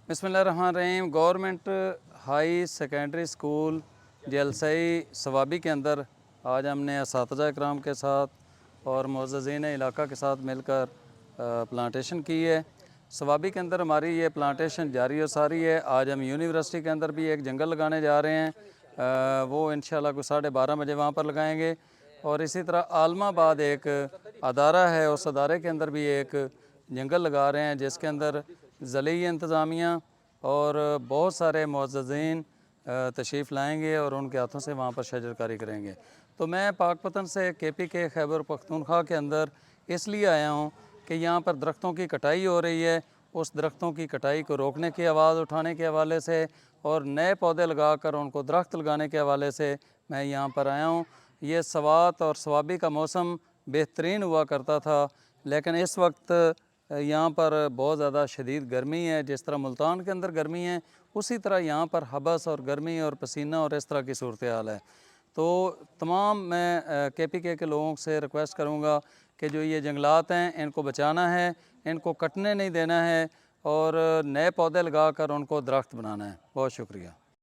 बिस्मिल्लाहिर्रहमानिर्रहीम। Government high secondary school Jalsai Swabi के अंदर आज हमने असातिज़ा इकराम के साथ और मुअज़्ज़ज़ीन इलाका के साथ मिलकर प्लांटेशन की है। सवाबी के अंदर हमारी ये प्लांटेशन जारी और सारी है। आज हम यूनिवर्सिटी के अंदर भी एक जंगल लगाने जा रहे हैं, वो इंशाल्लाह को 12:30 बजे वहाँ पर लगाएंगे। और इसी तरह आलमाबाद एक अदारा है, उस अदारे के अंदर भी एक जंगल लगा रहे हैं जिसके अंदर ज़िली इंतज़ामिया और बहुत सारे मुअज़्ज़ज़ीन तशरीफ़ लाएंगे और उनके हाथों से वहाँ पर शजरकारी करेंगे। तो मैं पाकपतन से KPK खैबर पख्तूनख्वा के अंदर इसलिए आया हूँ कि यहाँ पर दरख्तों की कटाई हो रही है। उस दरख्तों की कटाई को रोकने की आवाज़ उठाने के हवाले से और नए पौधे लगाकर उनको दरख्त लगाने के हवाले से मैं यहाँ पर आया हूँ। ये सवात और सवाबी का मौसम बेहतरीन हुआ करता था, लेकिन इस वक्त यहाँ पर बहुत ज़्यादा शदीद गर्मी है। जिस तरह मुल्तान के अंदर गर्मी है, उसी तरह यहाँ पर हबस और गर्मी और पसीना और इस तरह की सूरत हाल है। तो तमाम मैं KPK के लोगों से रिक्वेस्ट करूँगा कि जो ये जंगलात हैं इनको बचाना है, इनको कटने नहीं देना है और नए पौधे लगाकर उनको दरख्त बनाना है। बहुत शुक्रिया।